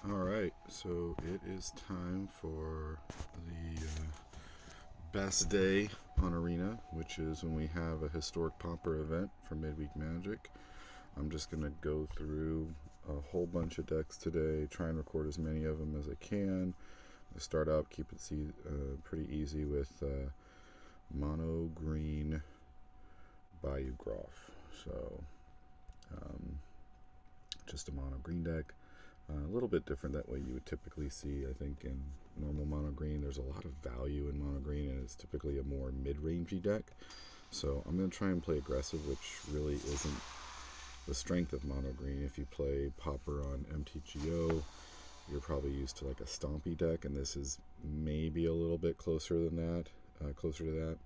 Alright, so it is time for the best day on Arena, which is when we have a historic popper event for Midweek Magic. I'm just going to go through a whole bunch of decks today, try and record as many of them as I can. I start out, keep it pretty easy with mono green Bayou Groff. So, just a mono green deck. A little bit different that way you would typically see, I think, in normal mono green. There's a lot of value in mono green, and it's typically a more mid-rangey deck. So I'm going to try and play aggressive, which really isn't the strength of mono green. If you play Popper on MTGO, you're probably used to like a stompy deck, and this is maybe a little bit closer than that,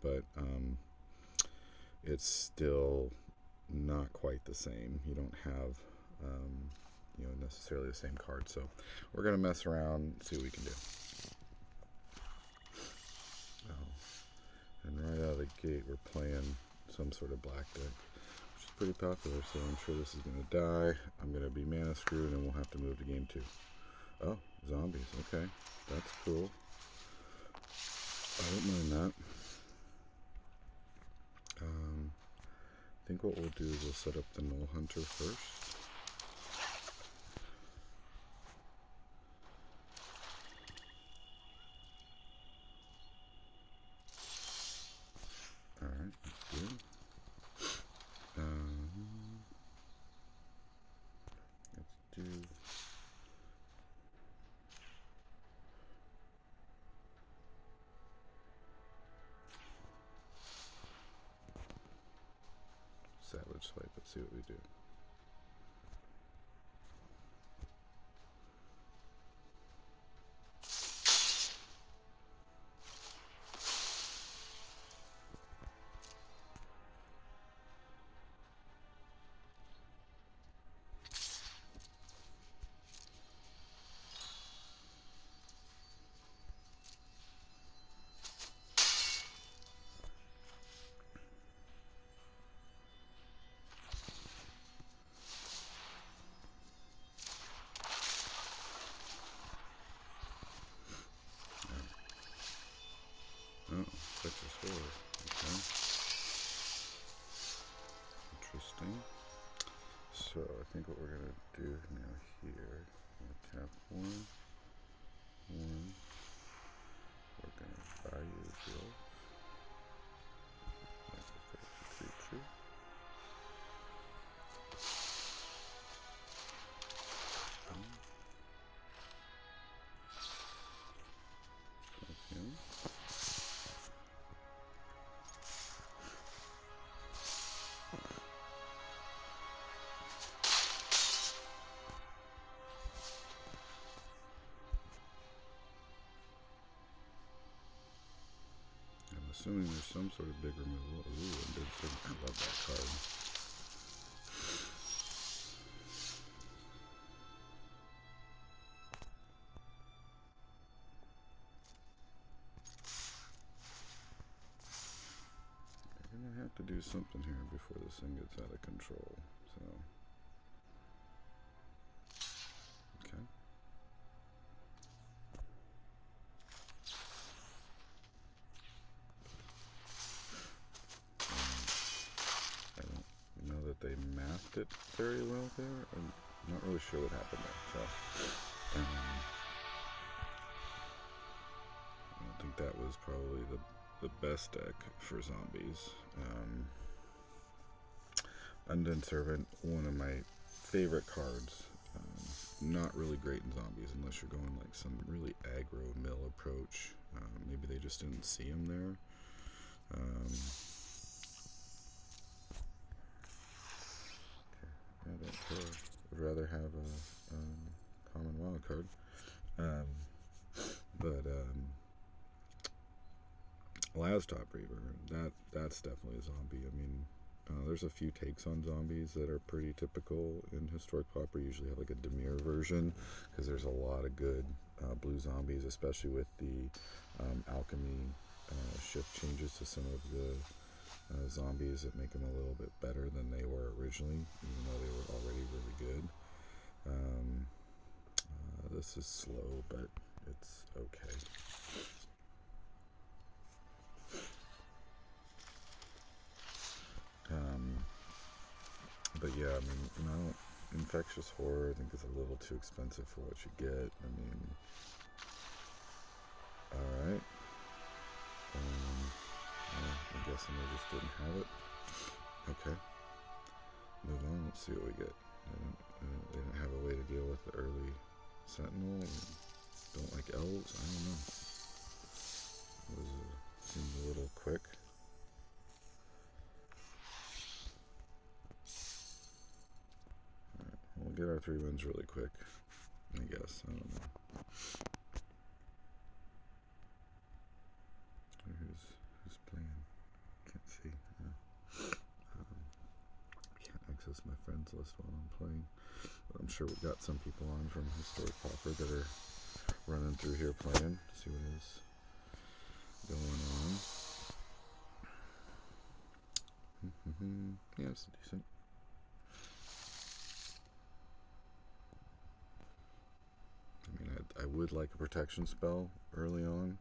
but it's still not quite the same. You don't have necessarily the same card. So we're going to mess around, see what we can do. And right out of the gate, we're playing some sort of black deck, which is pretty popular, so I'm sure this is going to die. I'm going to be mana screwed, and we'll have to move to game 2. Oh, zombies. Okay, that's cool. I don't mind that. I think what we'll do is we'll set up the Null Hunter first. Alright, that's good. Let's do... Savage Swipe, let's see what we do. Oh, Texas Horror. Okay. Interesting. So I think what we're going to do now here, we're going to tap 1. We're going to Bayou Groff. Sacrifice a creature. Okay. I'm assuming there's some sort of big removal. Ooh, and big thing. I love that card. We're going to have to do something here before this thing gets out of control. So, okay. I don't know that they mapped it very well there. I'm not really sure what happened there. So, I don't think that was probably the best deck for zombies. Undead Servant, one of my favorite cards. Not really great in zombies unless you're going like some really aggro mill approach. Maybe they just didn't see him there. Okay, I don't care. Would rather have a common wild card. Lastop Reaver, that's definitely a zombie. I mean, there's a few takes on zombies that are pretty typical in Historic Pauper. Usually have like a Demir version, because there's a lot of good blue zombies, especially with the alchemy shift changes to some of the zombies that make them a little bit better than they were originally, even though they were already really good. this is slow, but it's okay. But yeah, I mean, Infectious Horror I think is a little too expensive for what you get. I mean, alright. I'm guessing they just didn't have it. Okay. Move on, let's see what we get. They didn't have a way to deal with the early Sentinel. Don't like elves? I don't know. Seems a little quick. Alright, we'll get our 3 wins really quick, I guess. I don't know. Who's playing? Can't see. Can't access my friends list while I'm playing. But I'm sure we've got some people on from Historic Pauper that are running through here playing. See what is going on. Yeah, it's decent. I mean, I would like a protection spell early on.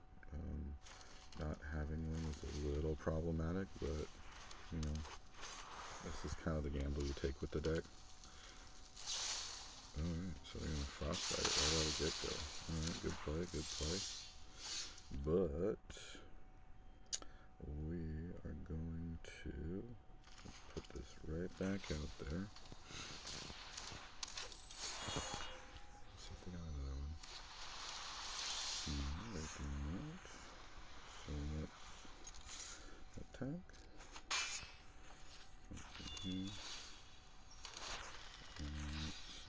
Not having one is a little problematic, but, this is kind of the gamble you take with the deck. Alright, so they're going to Frostbite it right out of the get-go. Alright, good play, good play. But we are going to put this right back out there. See if they got another one. Right there. So let's attack.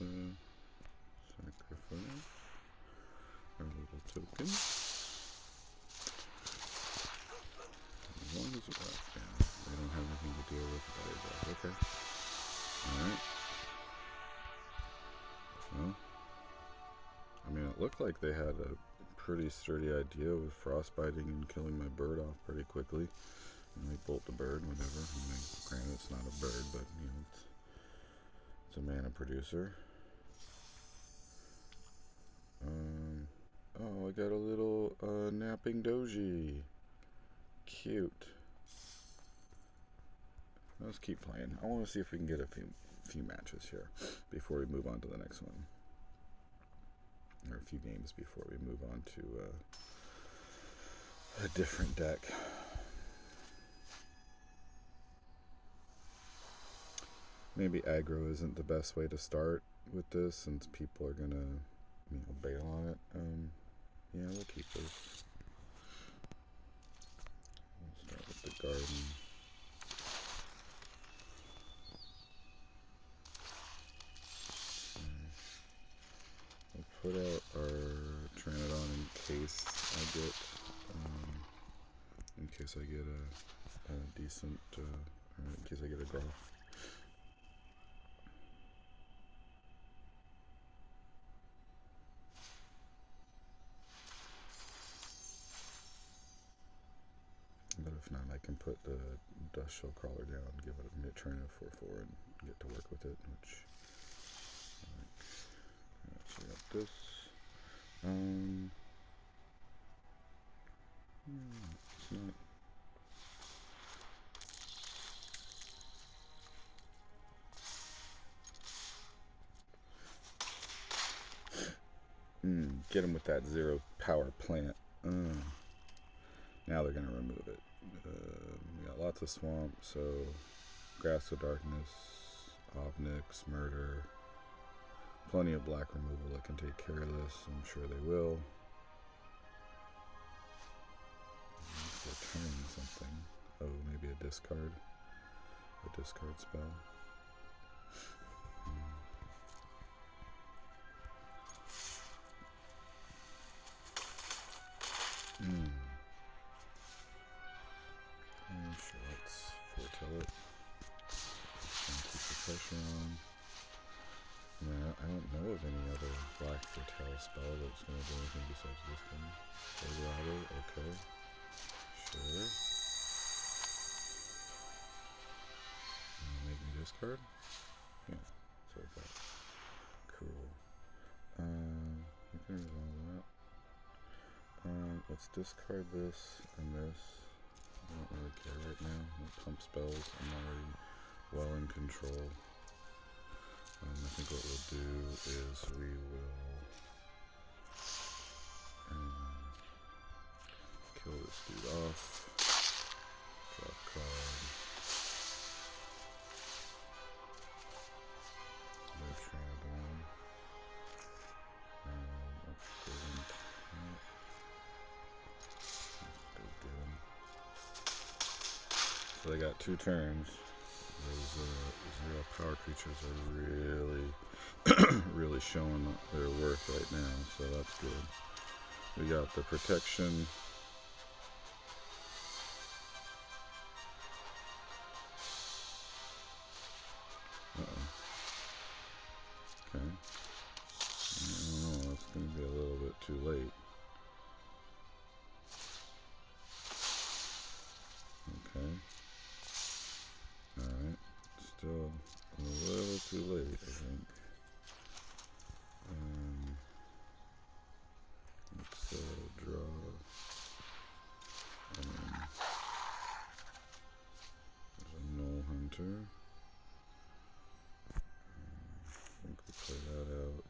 And let's sacrifice our little token. As long as they don't have anything to deal with by that. Okay. Alright. Well, I mean, it looked like they had a pretty sturdy idea with frostbiting and killing my bird off pretty quickly. And they bolt the bird, whatever. I mean, granted, it's not a bird, but, it's a mana producer. Oh, I got a little napping doge. Cute. Let's keep playing. I want to see if we can get a few matches here before we move on to the next one. Or a few games before we move on to a different deck. Maybe aggro isn't the best way to start with this, since people are gonna, bail on it. Yeah, we'll keep this. We'll start with the garden. We'll put out our Pteranodon in case I get a decent, or in case I get a Groff. But if not, I can put the Dust Shell Crawler down, give it a turn of 4/4 and get to work with it, which so we got this. It's not. Get him with that 0 power plant. Now they're going to remove it. We got lots of swamp, so Grass of Darkness, Obnix, Murder. Plenty of black removal that can take care of this. I'm sure they will. Return something. Oh, maybe a discard. A discard spell. Sure, let's foretell it. Just trying to keep the pressure on. I don't know of any other black foretell spell that's going to do anything besides this one. Eldorado, okay. Sure. Make me discard? Yeah, so that. Cool. let's discard this and this. I don't really care right now. No pump spells. I'm already well in control. I think what we'll do is we will kill this dude off. Drop card. No trouble. Let's go into let's go get him. So they got 2 turns. Those zero power creatures are really, really showing their worth right now, so that's good. We got the protection. Uh-oh. Okay. Oh, that's going to be a little bit too late. Okay. Alright. Still a little too late, I think. Let's draw. There's a null hunter. I think we play that out.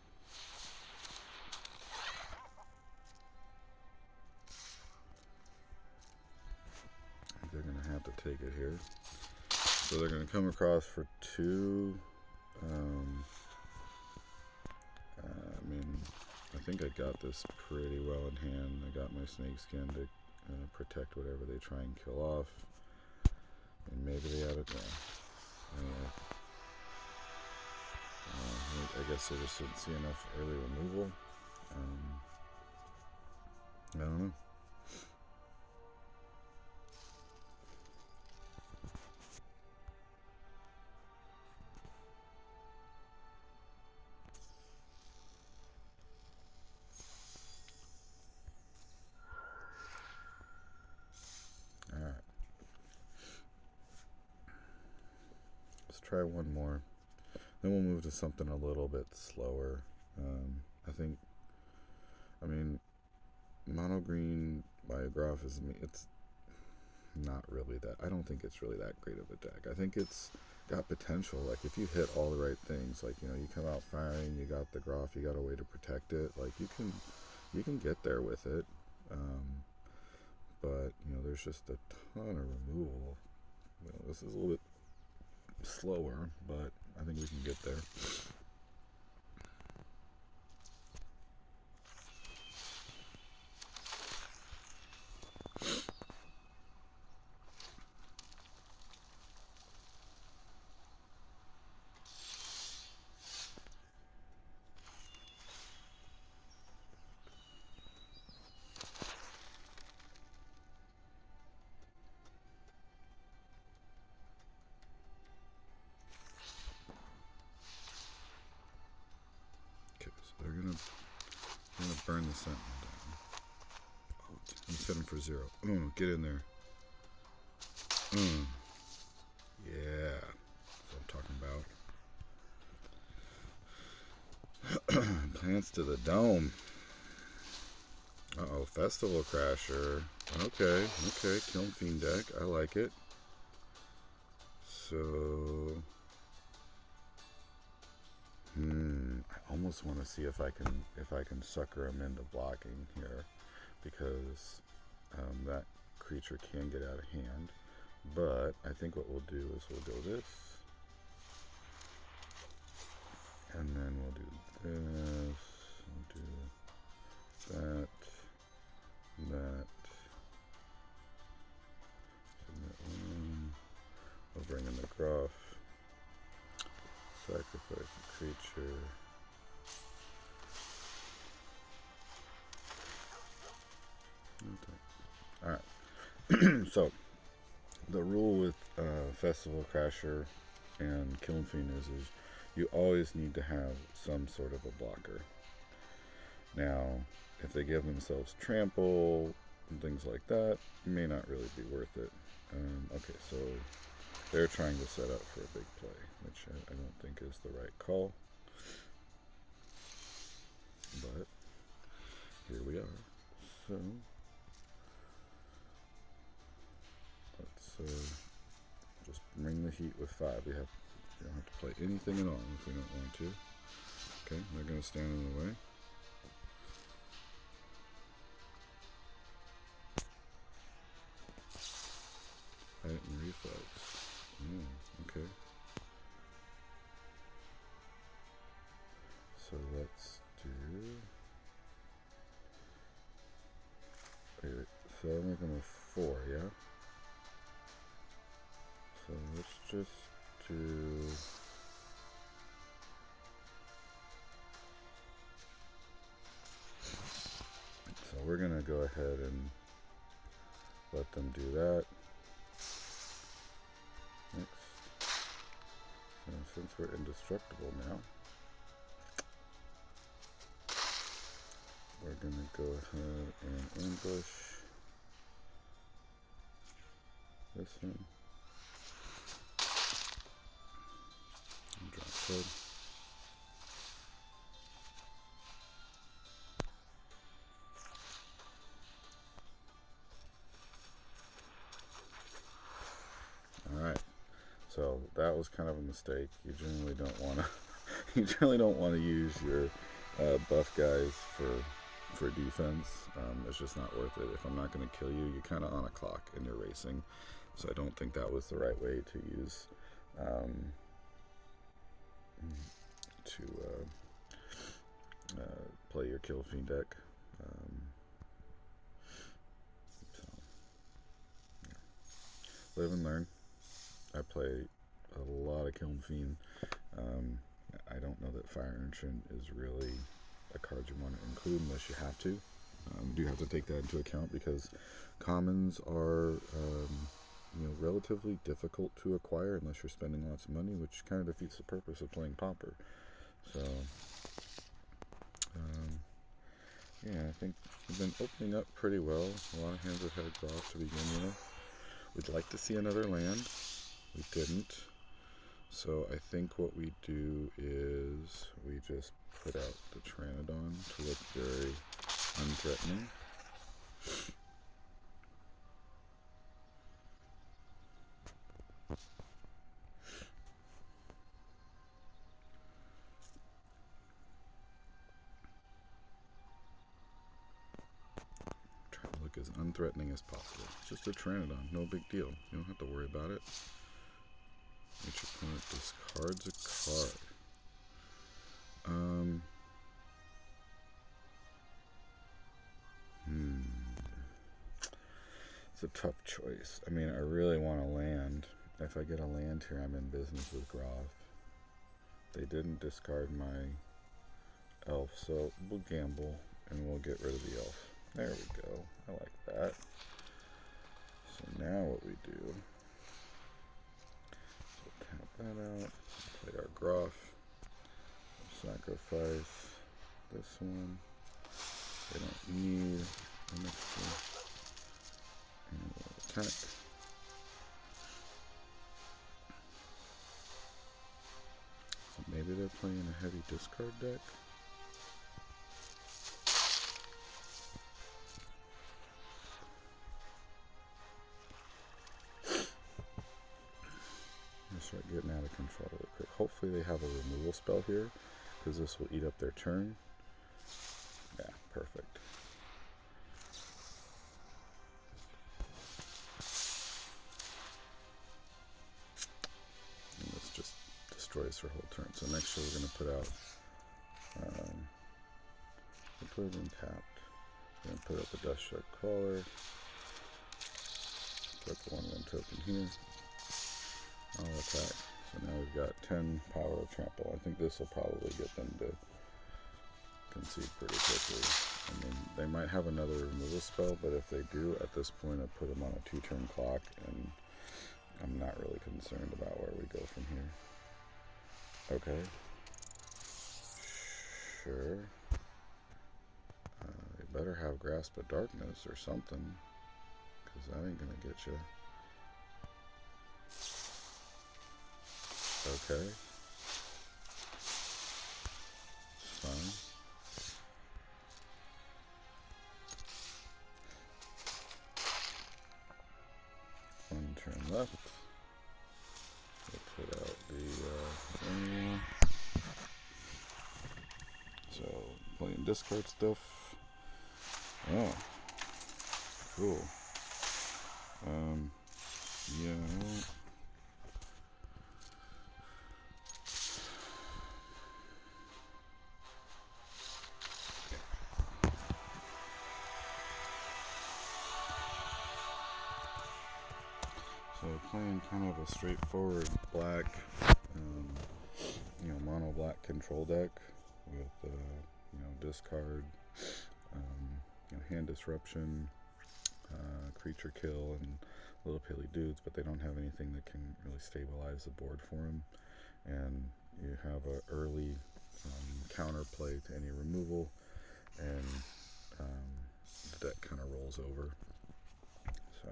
I think they're going to have to take it here. So they're going to come across for 2. I mean, I think I got this pretty well in hand. I got my snakeskin to protect whatever they try and kill off. And maybe they have it now. Anyway. I guess I just didn't see enough early removal. I don't know. Alright. Let's try one more. Then we'll move to something a little bit slower. I mean, mono green by Groff it's not really that. I don't think it's really that great of a deck. I think it's got potential. Like if you hit all the right things, like you come out firing, you got the Groff, you got a way to protect it. Like you can get there with it. But there's just a ton of removal. This is a little bit slower, but I think we can get there. They're gonna burn the sentinel down. Let's hit him for 0. Get in there. Yeah, that's what I'm talking about. Plants to the dome. Uh-oh, Festival Crasher. Okay, Kiln Fiend deck. I like it. So I almost want to see if I can sucker him into blocking here, because that creature can get out of hand. But I think what we'll do is we'll go this, and then we'll do this, we'll do that, we'll bring in the Groff, sacrifice a creature. Alright, so the rule with Festival Crasher and Kiln Fiend is you always need to have some sort of a blocker. Now, if they give themselves trample and things like that, it may not really be worth it. Okay, so they're trying to set up for a big play, which I don't think is the right call. But here we are. So heat with 5. We don't have to play anything at all if we don't want to. Okay, they're going to stand in the way. Height and reflex. Okay. So let's do... Wait, so I'm making a 4, yeah? So let's just do... So we're going to go ahead and let them do that. Next. So since we're indestructible now, we're going to go ahead and ambush this one. And drop code. Alright, so that was kind of a mistake. You generally don't want to you generally don't want to use your buff guys for defense. It's just not worth it. If I'm not going to kill you, you're kind of on a clock and you're racing. So I don't think that was the right way to use play your Kill Fiend deck. So, yeah. Live and learn. I play a lot of Kill Fiend. I don't know that Fire Ancient is really a card you want to include unless you have to. You do have to take that into account because commons are relatively difficult to acquire unless you're spending lots of money, which kind of defeats the purpose of playing Pauper. So yeah, I think we've been opening up pretty well. A lot of hands have had Groff to begin with. We'd like to see another land. We didn't. So I think what we do is we just put out the Pteranodon to look very unthreatening. Try to look as unthreatening as possible. It's just a Pteranodon, no big deal. You don't have to worry about it. Each opponent discards a card. It's a tough choice. I mean, I really want to land. If I get a land here, I'm in business with Groff. They didn't discard my elf, so we'll gamble and we'll get rid of the elf. There we go. I like that. So now what we do, so tap that out, play our Groff, sacrifice this one. They don't need an extra. And we'll attack. So maybe they're playing a heavy discard deck. I'll start getting out of control real quick. Hopefully they have a removal spell here, because this will eat up their turn. Yeah, perfect. Destroys her whole turn. So next year we're going to put out, we'll put it in tapped. We're going to put out the Dust Shark Crawler. Put the 1/1 token here. I'll attack. So now we've got 10 power of trample. I think this will probably get them to concede pretty quickly. I mean, they might have another removal spell, but if they do, at this point I put them on a 2-turn clock, and I'm not really concerned about where we go from here. Okay. Sure. You better have Grasp of Darkness or something, because that ain't gonna get you. Okay. Fine. One turn left. playing discard stuff. Oh, cool. Yeah. So playing kind of a straightforward black, mono black control deck with, discard, hand disruption, creature kill, and little pilly dudes, but they don't have anything that can really stabilize the board for them. And you have an early counterplay to any removal, and the deck kind of rolls over. So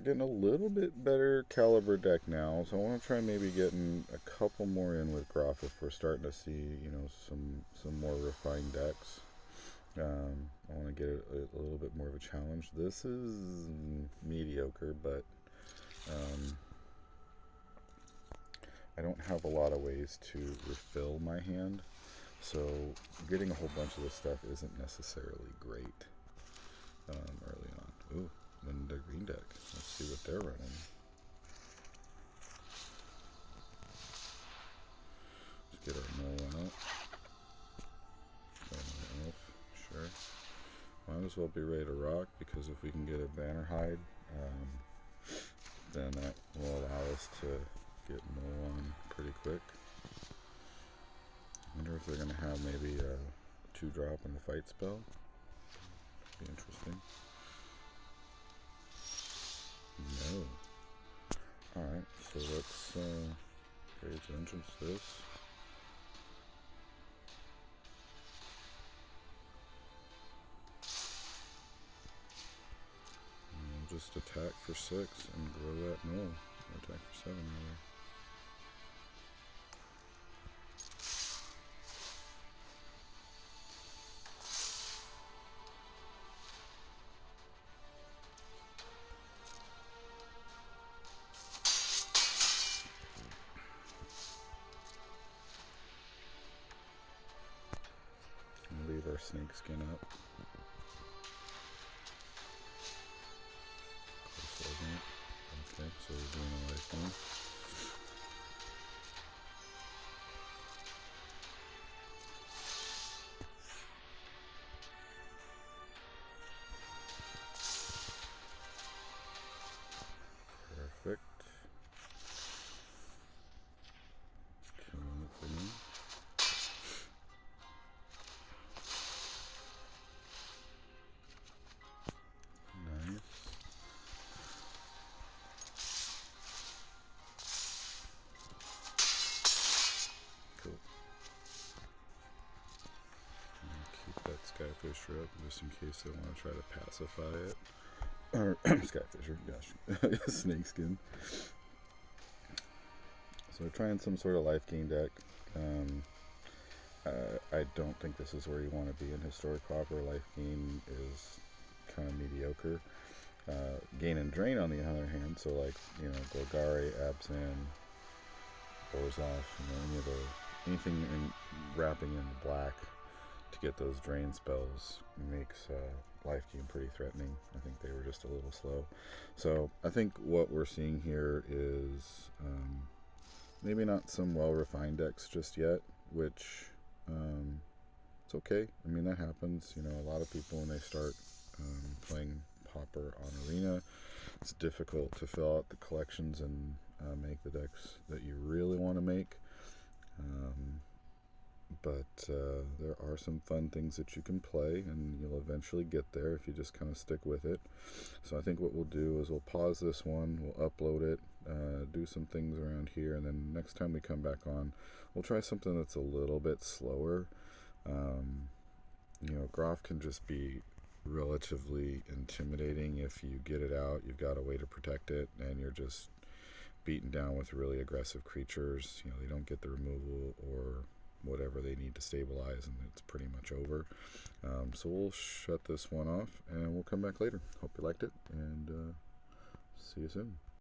getting a little bit better caliber deck now, so I want to try maybe getting a couple more in with Groff if we're starting to see some more refined decks. I want to get a little bit more of a challenge. This is mediocre, but I don't have a lot of ways to refill my hand, so getting a whole bunch of this stuff isn't necessarily great early on. Ooh, then the green deck. Let's see what they're running. Let's get our mill one up. Sure. Might as well be ready to rock, because if we can get a banner hide, then that will allow us to get mill on pretty quick. I wonder if they're going to have maybe a 2-drop and a fight spell. Be interesting. No. Alright, so let's pay attention to this. And just attack for 6 and grow that mill. Or attack for 7 rather. Leave our snake skin up. Okay, so we're doing a lifeline. Perfect. Killing it for me. Nice. Cool. Keep that Skyfisher up just in case they want to try to pacify it. Or Skyfisher, gosh, snakeskin. So we're trying some sort of life gain deck. I don't think this is where you want to be in Historic Pauper. Life gain is kind of mediocre. Gain and drain on the other hand, so like Golgari, Abzan, Borzov, anything wrapping in the black to get those drain spells makes life gain pretty threatening. I think they were just a little slow. So I think what we're seeing here is maybe not some well-refined decks just yet, which it's okay. I mean, that happens. A lot of people, when they start playing Pauper on Arena, it's difficult to fill out the collections and make the decks that you really want to make. But there are some fun things that you can play, and you'll eventually get there if you just kind of stick with it. So I think what we'll do is we'll pause this one, we'll upload it, do some things around here, and then next time we come back on, we'll try something that's a little bit slower. Groff can just be relatively intimidating if you get it out. You've got a way to protect it, and you're just beaten down with really aggressive creatures. They don't get the removal or whatever they need to stabilize, and it's pretty much over. So we'll shut this one off, and we'll come back later. Hope you liked it, and see you soon.